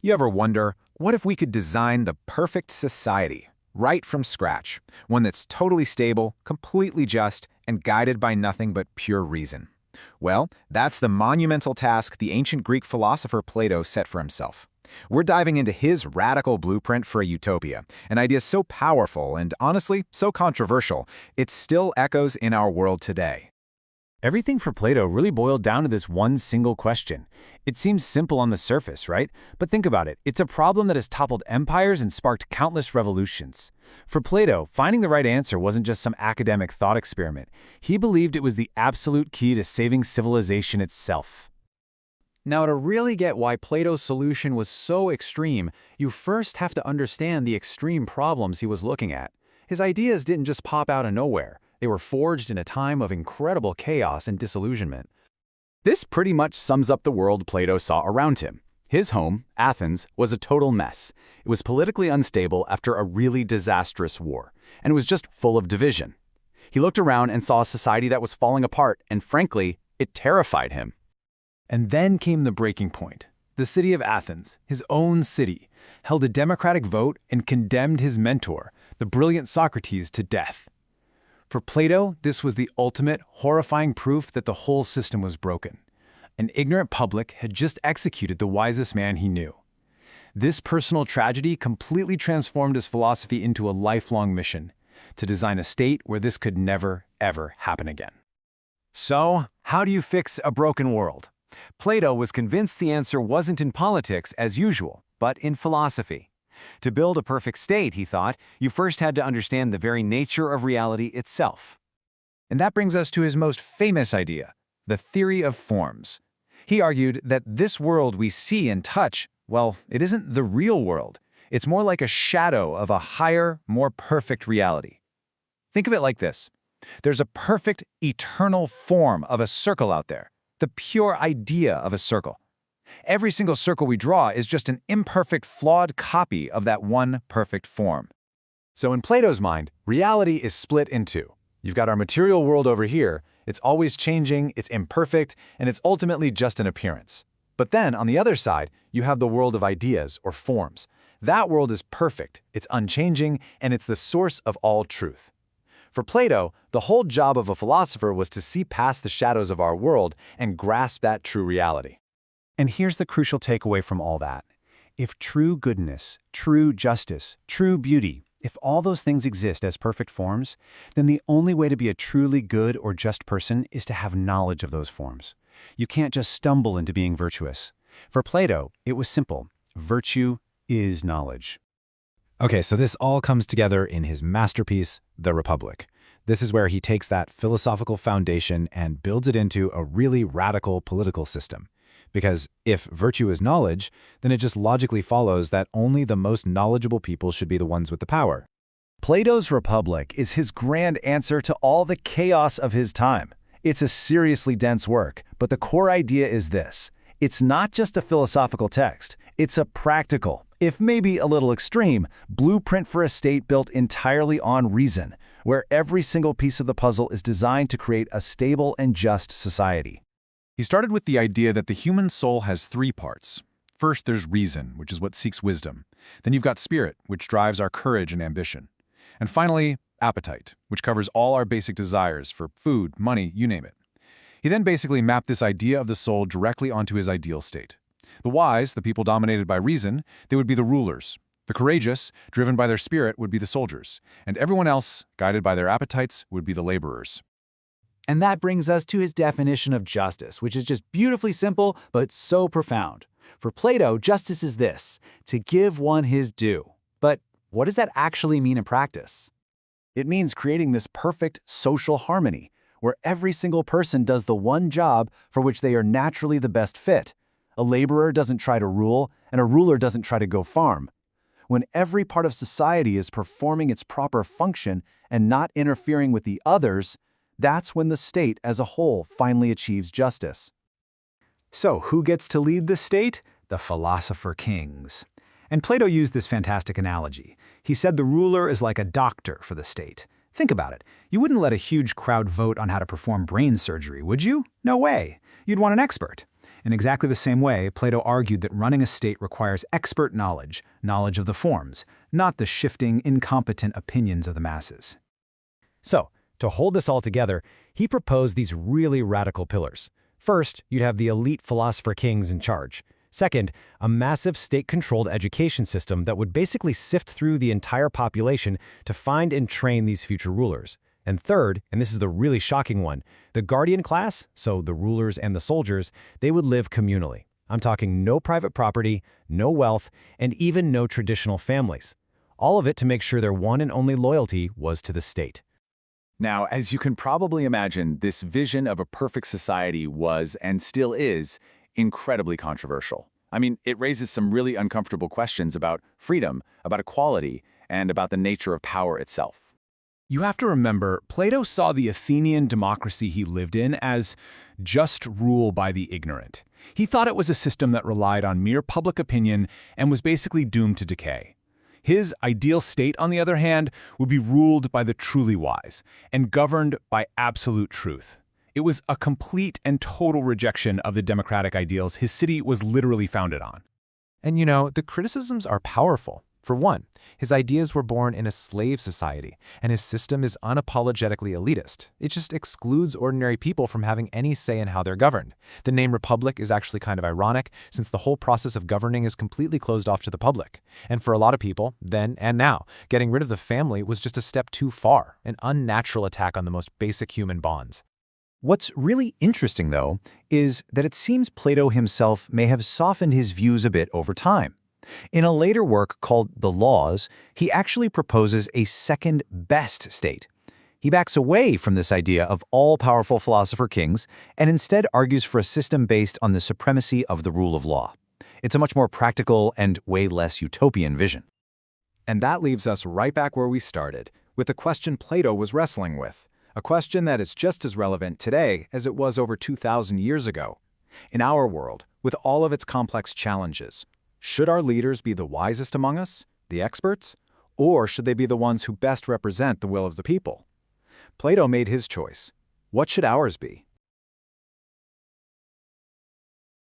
You ever wonder, what if we could design the perfect society, right from scratch, one that's totally stable, completely just, and guided by nothing but pure reason? Well, that's the monumental task the ancient Greek philosopher Plato set for himself. We're diving into his radical blueprint for a utopia, an idea so powerful and, honestly, so controversial, it still echoes in our world today. Everything for Plato really boiled down to this one single question. It seems simple on the surface, right? But think about it. It's a problem that has toppled empires and sparked countless revolutions. For Plato, finding the right answer wasn't just some academic thought experiment. He believed it was the absolute key to saving civilization itself. Now, to really get why Plato's solution was so extreme, you first have to understand the extreme problems he was looking at. His ideas didn't just pop out of nowhere. They were forged in a time of incredible chaos and disillusionment. This pretty much sums up the world Plato saw around him. His home, Athens, was a total mess. It was politically unstable after a really disastrous war, and it was just full of division. He looked around and saw a society that was falling apart, and frankly, it terrified him. And then came the breaking point. The city of Athens, his own city, held a democratic vote and condemned his mentor, the brilliant Socrates, to death. For Plato, this was the ultimate, horrifying proof that the whole system was broken. An ignorant public had just executed the wisest man he knew. This personal tragedy completely transformed his philosophy into a lifelong mission, to design a state where this could never, ever happen again. So, how do you fix a broken world? Plato was convinced the answer wasn't in politics as usual, but in philosophy. To build a perfect state, he thought, you first had to understand the very nature of reality itself. And that brings us to his most famous idea, the theory of forms. He argued that this world we see and touch, well, it isn't the real world. It's more like a shadow of a higher, more perfect reality. Think of it like this. There's a perfect, eternal form of a circle out there, the pure idea of a circle. Every single circle we draw is just an imperfect, flawed copy of that one perfect form. So in Plato's mind, reality is split in two. You've got our material world over here. It's always changing, it's imperfect, and it's ultimately just an appearance. But then, on the other side, you have the world of ideas, or forms. That world is perfect, it's unchanging, and it's the source of all truth. For Plato, the whole job of a philosopher was to see past the shadows of our world and grasp that true reality. And here's the crucial takeaway from all that. If true goodness, true justice, true beauty, if all those things exist as perfect forms, then the only way to be a truly good or just person is to have knowledge of those forms. You can't just stumble into being virtuous. For Plato, it was simple. Virtue is knowledge. Okay, so this all comes together in his masterpiece, The Republic. This is where he takes that philosophical foundation and builds it into a really radical political system. Because if virtue is knowledge, then it just logically follows that only the most knowledgeable people should be the ones with the power. Plato's Republic is his grand answer to all the chaos of his time. It's a seriously dense work, but the core idea is this. It's not just a philosophical text. It's a practical, if maybe a little extreme, blueprint for a state built entirely on reason, where every single piece of the puzzle is designed to create a stable and just society. He started with the idea that the human soul has three parts. First, there's reason, which is what seeks wisdom. Then you've got spirit, which drives our courage and ambition. And finally, appetite, which covers all our basic desires for food, money, you name it. He then basically mapped this idea of the soul directly onto his ideal state. The wise, the people dominated by reason, they would be the rulers. The courageous, driven by their spirit, would be the soldiers. And everyone else, guided by their appetites, would be the laborers. And that brings us to his definition of justice, which is just beautifully simple, but so profound. For Plato, justice is this, to give one his due. But what does that actually mean in practice? It means creating this perfect social harmony, where every single person does the one job for which they are naturally the best fit. A laborer doesn't try to rule, and a ruler doesn't try to go farm. When every part of society is performing its proper function and not interfering with the others, that's when the state as a whole finally achieves justice. So, who gets to lead the state? The philosopher kings. And Plato used this fantastic analogy. He said the ruler is like a doctor for the state. Think about it. You wouldn't let a huge crowd vote on how to perform brain surgery, would you? No way. You'd want an expert. In exactly the same way, Plato argued that running a state requires expert knowledge, knowledge of the forms, not the shifting, incompetent opinions of the masses. So, to hold this all together, he proposed these really radical pillars. First, you'd have the elite philosopher kings in charge. Second, a massive state-controlled education system that would basically sift through the entire population to find and train these future rulers. And third, and this is the really shocking one, the guardian class, so the rulers and the soldiers, they would live communally. I'm talking no private property, no wealth, and even no traditional families. All of it to make sure their one and only loyalty was to the state. Now, as you can probably imagine, this vision of a perfect society was, and still is, incredibly controversial. I mean, it raises some really uncomfortable questions about freedom, about equality, and about the nature of power itself. You have to remember, Plato saw the Athenian democracy he lived in as just rule by the ignorant. He thought it was a system that relied on mere public opinion and was basically doomed to decay. His ideal state, on the other hand, would be ruled by the truly wise and governed by absolute truth. It was a complete and total rejection of the democratic ideals his city was literally founded on. And you know, the criticisms are powerful. For one, his ideas were born in a slave society, and his system is unapologetically elitist. It just excludes ordinary people from having any say in how they're governed. The name republic is actually kind of ironic, since the whole process of governing is completely closed off to the public. And for a lot of people, then and now, getting rid of the family was just a step too far, an unnatural attack on the most basic human bonds. What's really interesting, though, is that it seems Plato himself may have softened his views a bit over time. In a later work called The Laws, he actually proposes a second best state. He backs away from this idea of all-powerful philosopher kings and instead argues for a system based on the supremacy of the rule of law. It's a much more practical and way less utopian vision. And that leaves us right back where we started, with the question Plato was wrestling with, a question that is just as relevant today as it was over 2,000 years ago. In our world, with all of its complex challenges, should our leaders be the wisest among us, the experts, or should they be the ones who best represent the will of the people? Plato made his choice. What should ours be?